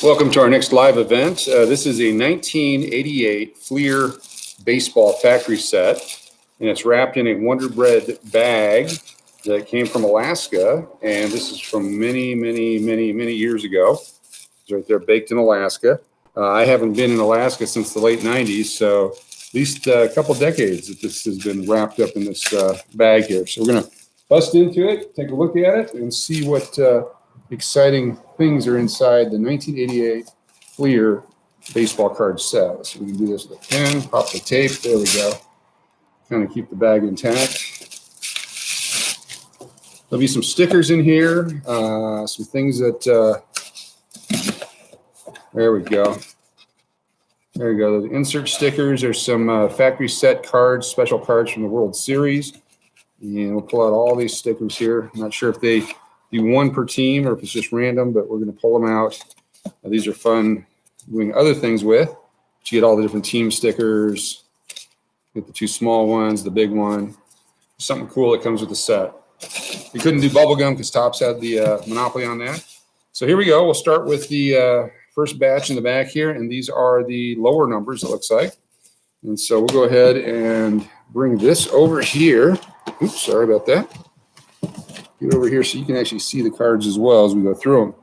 Welcome to our next live event. This is a 1988 Fleer baseball factory set, and it's wrapped in a Wonder Bread bag that came from Alaska. And this is from many years ago. It's right there, baked in Alaska. I haven't been in Alaska since the late 90s, so at least a couple decades that this has been wrapped up in this bag here. So we're going to bust into it, take a look at it, and see what exciting things are inside the 1988 Fleer baseball card set. So we can do this with a pen, pop the tape. There we go. Kind of keep the bag intact. There'll be some stickers in here, some things that, there we go. There we go. The insert stickers. There's some factory set cards, special cards from the World Series. And we'll pull out all these stickers here. I'm not sure if they do one per team or if it's just random, but we're going to pull them out. These are fun doing other things with. But you get all the different team stickers. Get the two small ones, the big one. Something cool that comes with the set. We couldn't do bubblegum because Topps had the monopoly on that. So here we go. We'll start with the first batch in the back here, and these are the lower numbers, it looks like. And so we'll go ahead and bring this over here. Oops, sorry about that. Get over here so you can actually see the cards as well as we go through them.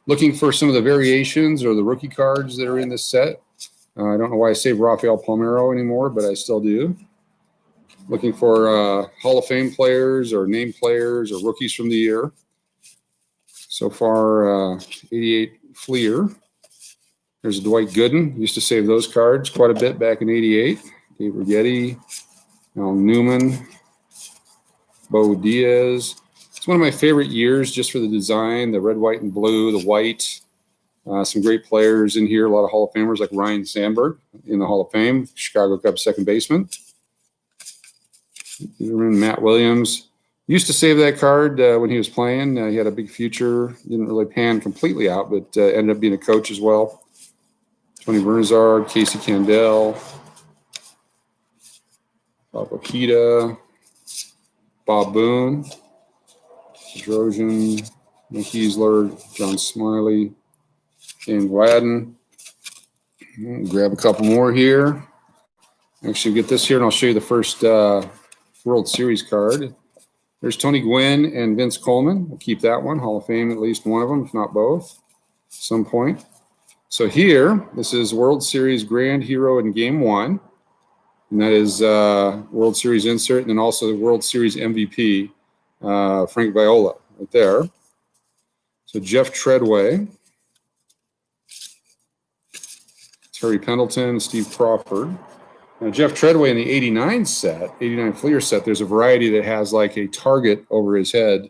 Looking for some of the variations or the rookie cards that are in this set. I don't know why I saved Rafael Palmeiro anymore, but I still do. Looking for Hall of Fame players or named players or rookies from the year. So far, 88 Fleer. There's Dwight Gooden. Used to save those cards quite a bit back in 88. Dave Righetti, Al Newman, Bo Diaz. It's one of my favorite years just for the design, the red, white, and blue, the white. Some great players in here, a lot of Hall of Famers like Ryan Sandberg in the Hall of Fame, Chicago Cubs second baseman. Matt Williams. Used to save that card when he was playing. He had a big future. Didn't really pan completely out, but ended up being a coach as well. Tony Bernazard, Casey Candel, Bob Okita, Bob Boone, Drojan, Mike Easler, John Smiley, Dan Gladden. Grab a couple more here. Actually, get this here, and I'll show you the first World Series card. There's Tony Gwynn and Vince Coleman. We'll keep that one. Hall of Fame, at least one of them, if not both, at some point. So here, this is World Series Grand Hero in Game 1. And that is World Series insert, and then also the World Series MVP, Frank Viola, right there. So Jeff Treadway, Terry Pendleton, Steve Crawford. Now, Jeff Treadway in the 89 set, 89 Fleer set, there's a variety that has like a target over his head.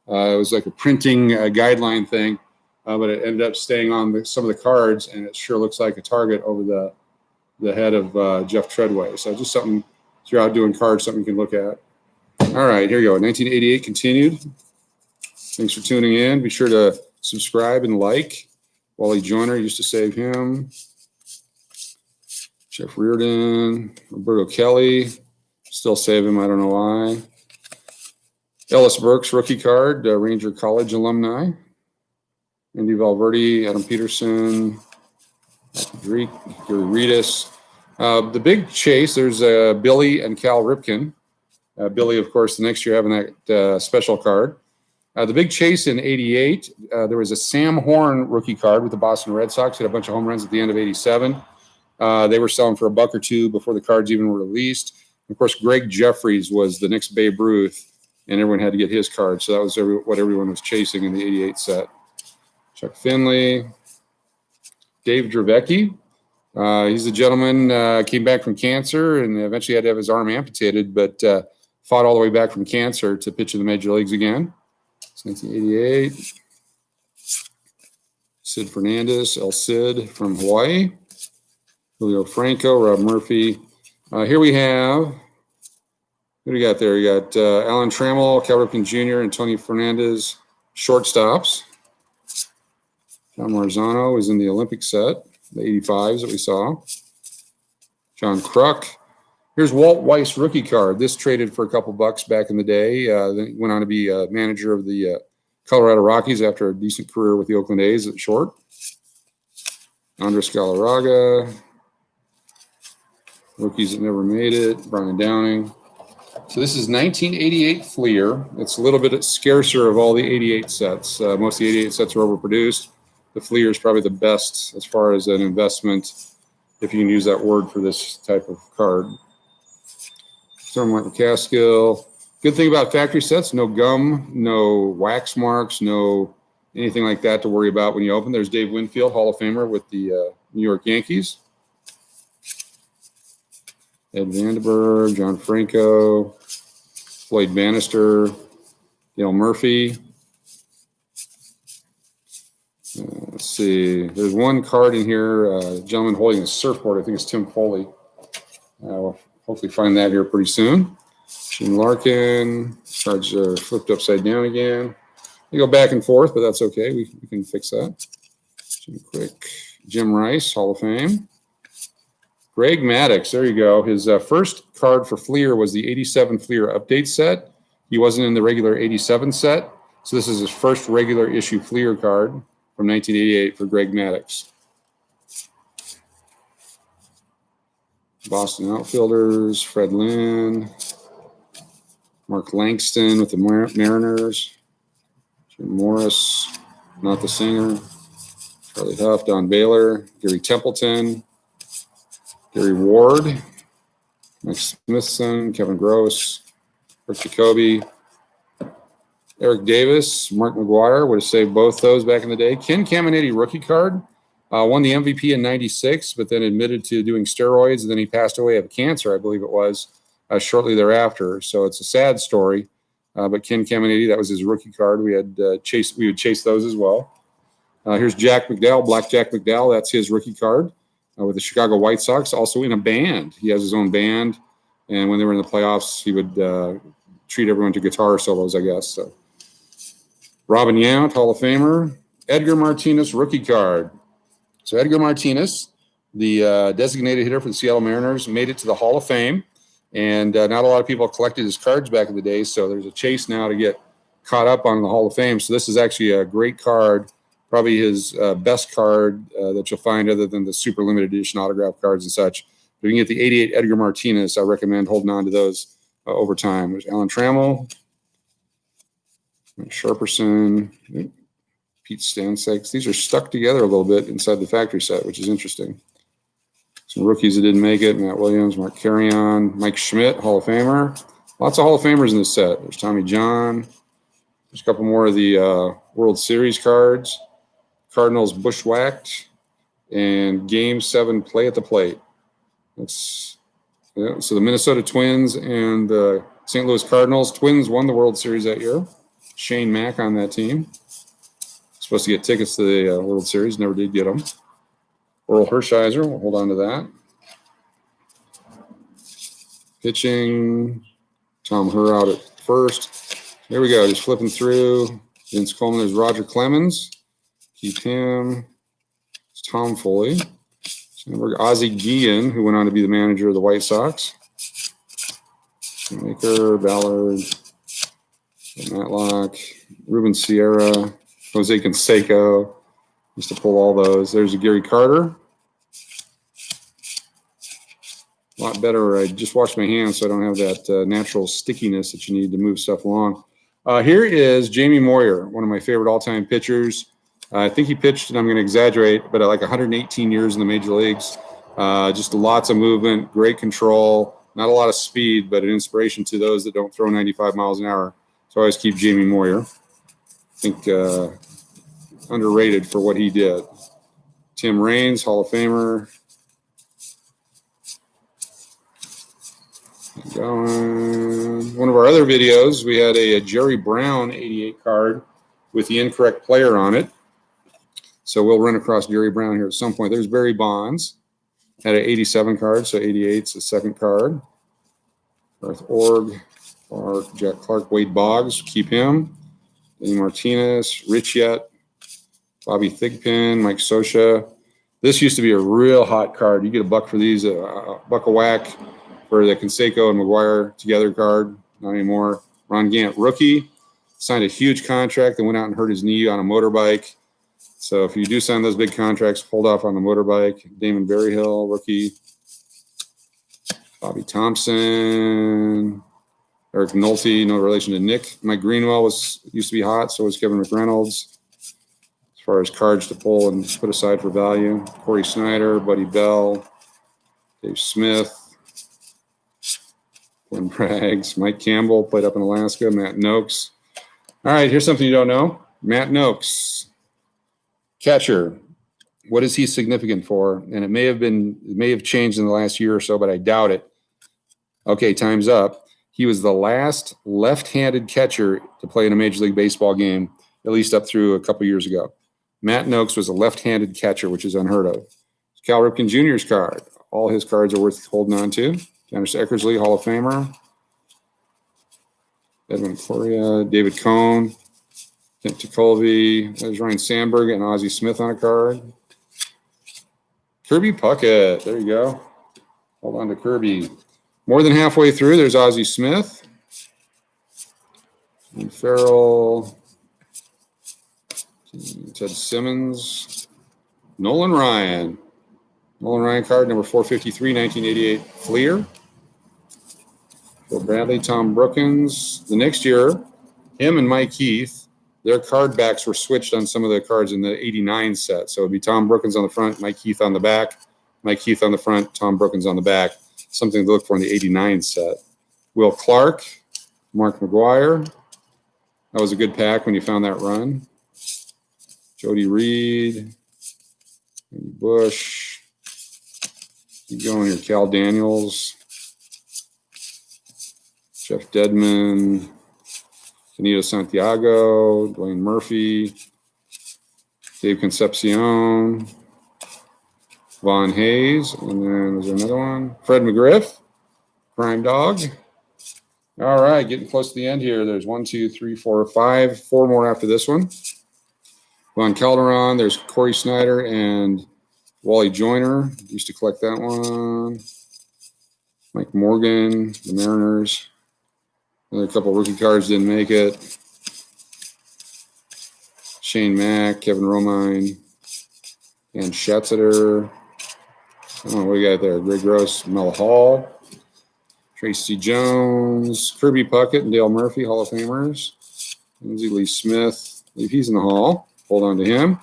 It was like a printing guideline thing, but it ended up staying on some of the cards, and it sure looks like a target over the head of Jeff Treadway. So just something, if you're out doing cards, something you can look at. All right, here you go. 1988 continued. Thanks for tuning in. Be sure to subscribe and like. Wally Joyner, used to save him. Jeff Reardon, Roberto Kelly, still save him, I don't know why. Ellis Burks, rookie card, Ranger College alumni. Andy Valverde, Adam Peterson, Gary Reedus. The big chase, there's Billy and Cal Ripken. Billy, of course, the next year having that special card. The big chase in 88, there was a Sam Horn rookie card with the Boston Red Sox. He had a bunch of home runs at the end of 87. They were selling for $1 or $2 before the cards even were released. Of course, Greg Jeffries was the next Babe Ruth, and everyone had to get his card. So that was what everyone was chasing in the 88 set. Chuck Finley, Dave Dravecki. He's a gentleman, came back from cancer and eventually had to have his arm amputated, but fought all the way back from cancer to pitch in the major leagues again. It's 1988. Sid Fernandez, El Cid from Hawaii. Julio Franco, Rob Murphy. Here we have, who do we got there? We got Alan Trammell, Cal Ripken Jr., and Tony Fernandez, shortstops. John Marzano is in the Olympic set, the 85s that we saw. John Kruk. Here's Walt Weiss rookie card. This traded for a couple bucks back in the day. Then he went on to be manager of the Colorado Rockies after a decent career with the Oakland A's at short. Andres Galarraga. Rookies that never made it. Brian Downing. So this is 1988 Fleer. It's a little bit scarcer of all the 88 sets. Most of the 88 sets are overproduced. The Fleer is probably the best as far as an investment, if you can use that word for this type of card. Stormlight McCaskill. Good thing about factory sets, no gum, no wax marks, no anything like that to worry about when you open. There's Dave Winfield, Hall of Famer with the New York Yankees. Ed Vandenberg, John Franco, Floyd Bannister, Dale Murphy. Let's see. There's one card in here, a gentleman holding a surfboard. I think it's Tim Foley. We'll hopefully find that here pretty soon. Shane Larkin. Cards are flipped upside down again. They go back and forth, but that's okay. We can fix that. Jim Quick. Jim Rice, Hall of Fame. Greg Maddox, there you go. His first card for Fleer was the 87 Fleer update set. He wasn't in the regular 87 set, so this is his first regular issue Fleer card from 1988 for Greg Maddox. Boston outfielders, Fred Lynn, Mark Langston with the Mariners, Jim Morris, not the singer, Charlie Huff, Don Baylor, Gary Templeton, Gary Ward, Mike Smithson, Kevin Gross, Rick Jacoby, Eric Davis, Mark McGuire would have saved both those back in the day. Ken Caminiti rookie card, won the MVP in '96, but then admitted to doing steroids, and then he passed away of cancer, I believe it was, shortly thereafter. So it's a sad story. But Ken Caminiti, that was his rookie card. We would chase those as well. Here's Jack McDowell, Black Jack McDowell. That's his rookie card. With the Chicago White Sox, also in a band. He has his own band, and when they were in the playoffs, he would treat everyone to guitar solos, I guess. So, Robin Yount, Hall of Famer. Edgar Martinez, rookie card. So Edgar Martinez, the designated hitter for the Seattle Mariners, made it to the Hall of Fame, and not a lot of people collected his cards back in the day, so there's a chase now to get caught up on the Hall of Fame. So this is actually a great card. Probably his best card that you'll find other than the super limited edition autograph cards and such. But you can get the 88 Edgar Martinez. I recommend holding on to those over time. There's Alan Trammell, Sharperson, Pete Stansex. These are stuck together a little bit inside the factory set, which is interesting. Some rookies that didn't make it. Matt Williams, Mark Carrion, Mike Schmidt, Hall of Famer. Lots of Hall of Famers in this set. There's Tommy John. There's a couple more of the World Series cards. Cardinals bushwhacked, and Game 7 play at the plate. So the Minnesota Twins and the St. Louis Cardinals. Twins won the World Series that year. Shane Mack on that team. Supposed to get tickets to the World Series, never did get them. Earl Hershiser, we'll hold on to that. Pitching, Tom Herr out at first. There we go, just flipping through. Vince Coleman, there's Roger Clemens. Keep him. It's Tom Foley. Ozzie Guillen, who went on to be the manager of the White Sox. Maker, Ballard, Matlock, Ruben Sierra, Jose Canseco. Used to pull all those. There's a Gary Carter. A lot better. I just washed my hands, so I don't have that natural stickiness that you need to move stuff along. Here is Jamie Moyer, one of my favorite all-time pitchers. I think he pitched, and I'm going to exaggerate, but like 118 years in the major leagues. Just lots of movement, great control, not a lot of speed, but an inspiration to those that don't throw 95 miles an hour. So I always keep Jamie Moyer. I think underrated for what he did. Tim Raines, Hall of Famer. Going. One of our other videos, we had a Jerry Brown 88 card with the incorrect player on it. So we'll run across Jerry Brown here at some point. There's Barry Bonds. Had an 87 card, so 88's the second card. Garth Org, Jack Clark, Wade Boggs, keep him. Danny Martinez, Rich Yet, Bobby Thigpen, Mike Scioscia. This used to be a real hot card. You get a buck for these, a buck a whack for the Canseco and McGuire together card. Not anymore. Ron Gant, rookie. signed a huge contract and went out and hurt his knee on a motorbike. So if you do sign those big contracts, hold off on the motorbike. Damon Berryhill, rookie. Bobby Thompson. Eric Nolte, no relation to Nick. Mike Greenwell used to be hot, so was Kevin McReynolds. As far as cards to pull and put aside for value. Corey Snyder, Buddy Bell, Dave Smith, Glenn Braggs, Mike Campbell, played up in Alaska, Matt Noakes. All right, here's something you don't know. Matt Noakes, catcher. What is he significant for? And it may have changed in the last year or so, but I doubt it. Okay, time's up. He was the last left-handed catcher to play in a Major League Baseball game, at least up through a couple years ago. Matt Noakes was a left-handed catcher, which is unheard of. Cal Ripken Jr.'s card. All his cards are worth holding on to. Dennis Eckersley, Hall of Famer. Edwin Correa, David Cohn, Kent Tekulve. There's Ryan Sandberg and Ozzie Smith on a card. Kirby Puckett. There you go. Hold on to Kirby. More than halfway through, there's Ozzie Smith. And Farrell. Ted Simmons. Nolan Ryan. Nolan Ryan card number 453, 1988 Fleer. Bill Bradley, Tom Brookins. The next year, him and Mike Heath, their card backs were switched on some of the cards in the 89 set. So it would be Tom Brookins on the front, Mike Heath on the back, Mike Heath on the front, Tom Brookins on the back. Something to look for in the 89 set. Will Clark, Mark McGuire. That was a good pack when you found that run. Jody Reed, Andy Bush. Keep going here. Cal Daniels, Jeff Dedman, Canito Santiago, Dwayne Murphy, Dave Concepcion, Vaughn Hayes, and then there's another one. Fred McGriff, Crime Dog. All right, getting close to the end here. There's 1, 2, 3, 4, 5. 4 more after this one. Von Calderon, there's Corey Snyder and Wally Joyner. Used to collect that one. Mike Morgan, the Mariners. Another couple rookie cards didn't make it. Shane Mack, Kevin Romine, and Schatzeder. I don't know what you got there. Greg Gross, Mel Hall, Tracy Jones, Kirby Puckett, and Dale Murphy, Hall of Famers. Lindsey Lee Smith, I believe he's in the Hall. Hold on to him.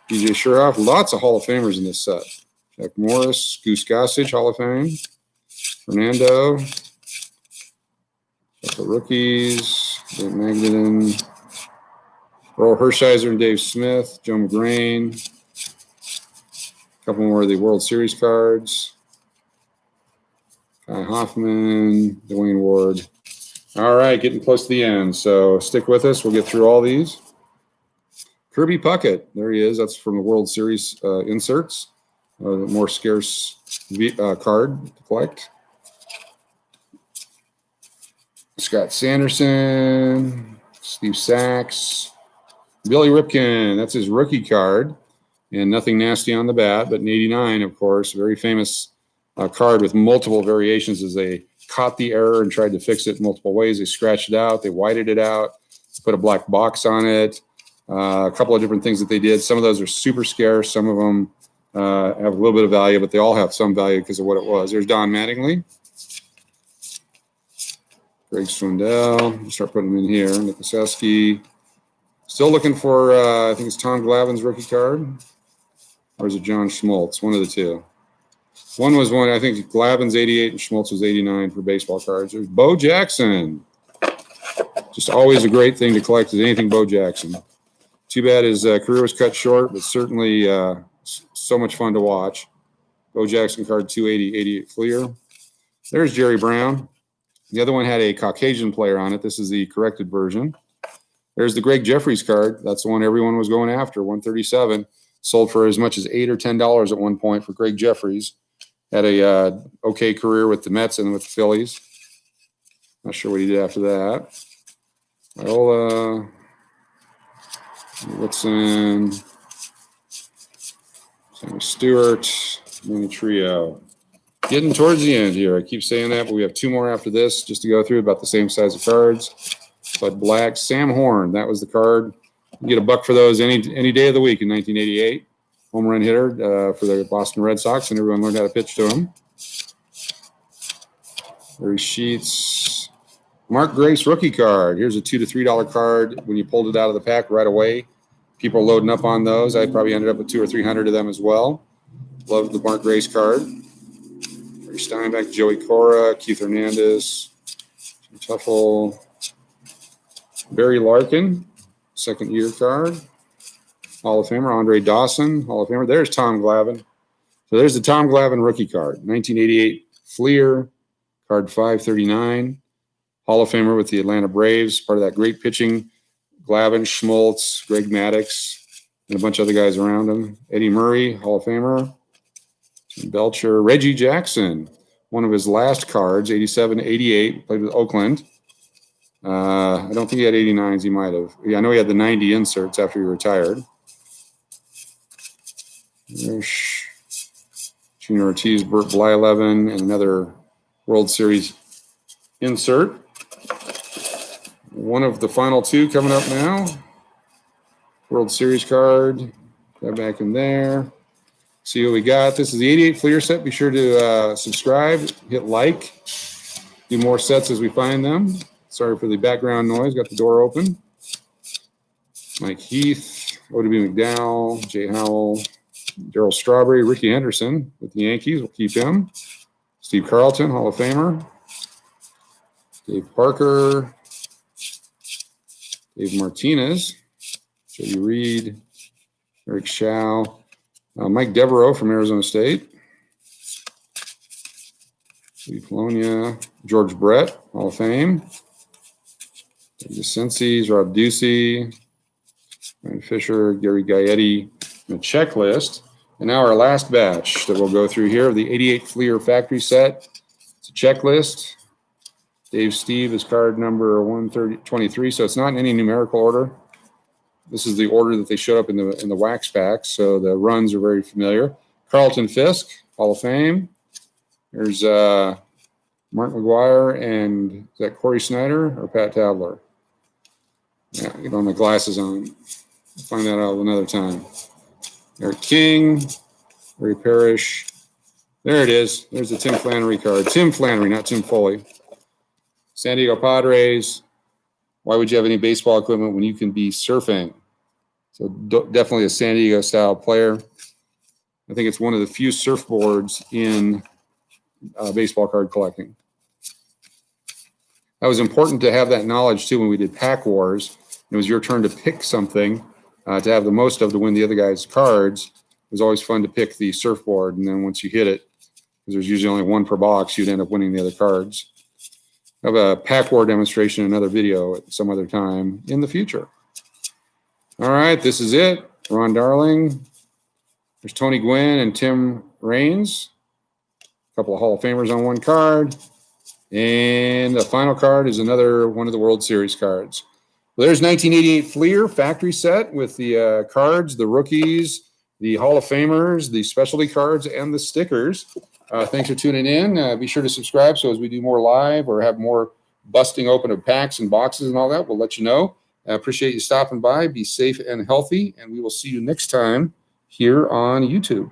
DJ Shuroff, lots of Hall of Famers in this set. Jack Morris, Goose Gossage, Hall of Fame. Fernando. Couple rookies. Dave Magdalen. Earl Hershiser and Dave Smith. Joe McGrain. A couple more of the World Series cards. Kai Hoffman, Dwayne Ward. All right, getting close to the end. So stick with us. We'll get through all these. Kirby Puckett, there he is. That's from the World Series inserts. More scarce card to collect. Scott Sanderson, Steve Sachs, Billy Ripken. That's his rookie card. And nothing nasty on the bat, but in 89, of course, very famous card with multiple variations as they caught the error and tried to fix it multiple ways. They scratched it out. They whited it out, put a black box on it. A couple of different things that they did. Some of those are super scarce. Some of them have a little bit of value, but they all have some value because of what it was. There's Don Mattingly. Greg Swindell. Start putting them in here. Nick Oseski. Still looking for, I think it's Tom Glavine's rookie card. Or is it John Schmaltz? One of the two. One was one, I think Glavine's 88 and Schmaltz was 89 for baseball cards. There's Bo Jackson. Just always a great thing to collect is anything Bo Jackson. Too bad his career was cut short, but certainly so much fun to watch. Bo Jackson card 280, 88 Fleer. There's Jerry Brown. The other one had a Caucasian player on it. This is the corrected version. There's the Greg Jeffries card. That's the one everyone was going after, 137. Sold for as much as $8 or $10 at one point for Greg Jeffries. Had a okay career with the Mets and with the Phillies. Not sure what he did after that. Viola, Woodson, Sammy Stewart, Manny Trio. Getting towards the end here. I keep saying that, but we have 2 more after this just to go through, about the same size of cards. but black. Sam Horn, that was the card. You get $1 for those any day of the week in 1988. Home run hitter for the Boston Red Sox, and everyone learned how to pitch to him. Larry Sheets. Mark Grace rookie card. Here's a $2 to $3 card. When you pulled it out of the pack right away, people are loading up on those. I probably ended up with 200 or 300 of them as well. Love the Mark Grace card. Larry Steinbeck, Joey Cora, Keith Hernandez, Tuffle, Barry Larkin, second-year card. Hall of Famer, Andre Dawson, Hall of Famer. There's Tom Glavine. So there's the Tom Glavine rookie card. 1988 Fleer, card 539. Hall of Famer with the Atlanta Braves, part of that great pitching. Glavine, Schmoltz, Greg Maddox, and a bunch of other guys around him. Eddie Murray, Hall of Famer. Tim Belcher, Reggie Jackson, one of his last cards, 87-88, played with Oakland. I don't think he had 89s. He might have. Yeah, I know he had the 90 inserts after he retired. There's Junior Ortiz, Burt Blyleven, and another World Series insert. One of the final two coming up now. World Series card. Got back in there. See what we got. This is the 88 Fleer set. Be sure to subscribe, hit like, do more sets as we find them. Sorry for the background noise. Got the door open. Mike Heath, ODB McDowell, Jay Howell, Darryl Strawberry, Ricky Henderson with the Yankees. We'll keep him. Steve Carlton, Hall of Famer. Dave Parker. Dave Martinez. Jody Reed. Eric Shaw. Mike Devereaux from Arizona State. Lee Polonia. George Brett, Hall of Fame. DeCinces, Rob Ducey. Ryan Fisher, Gary Gaetti. And a checklist. And now our last batch that we'll go through here of the 88 Fleer factory set. It's a checklist. Dave Steve is card number 123, so it's not in any numerical order. This is the order that they showed up in the wax pack, so the runs are very familiar. Carlton Fisk, Hall of Fame. There's Mark McGuire, and is that Corey Snyder or Pat Tadler? Yeah, get all my glasses on. I'll find that out another time. Eric King, Ray Parrish. There it is. There's the Tim Flannery card. Tim Flannery, not Tim Foley. San Diego Padres. Why would you have any baseball equipment when you can be surfing? So definitely a San Diego style player. I think it's one of the few surfboards in baseball card collecting. That was important to have that knowledge too when we did Pack Wars. It was your turn to pick something to have the most of to win the other guy's cards. It was always fun to pick the surfboard, and then once you hit it, because there's usually only one per box, you'd end up winning the other cards. I have a Pack War demonstration, another video at some other time in the future. All right, this is it. Ron Darling. There's Tony Gwynn and Tim Raines. A couple of Hall of Famers on one card. And the final card is another one of the World Series cards. Well, there's 1988 Fleer factory set with the cards, the rookies, the Hall of Famers, the specialty cards, and the stickers. Thanks for tuning in. Be sure to subscribe so as we do more live or have more busting open of packs and boxes and all that, we'll let you know. I appreciate you stopping by. Be safe and healthy, and we will see you next time here on YouTube.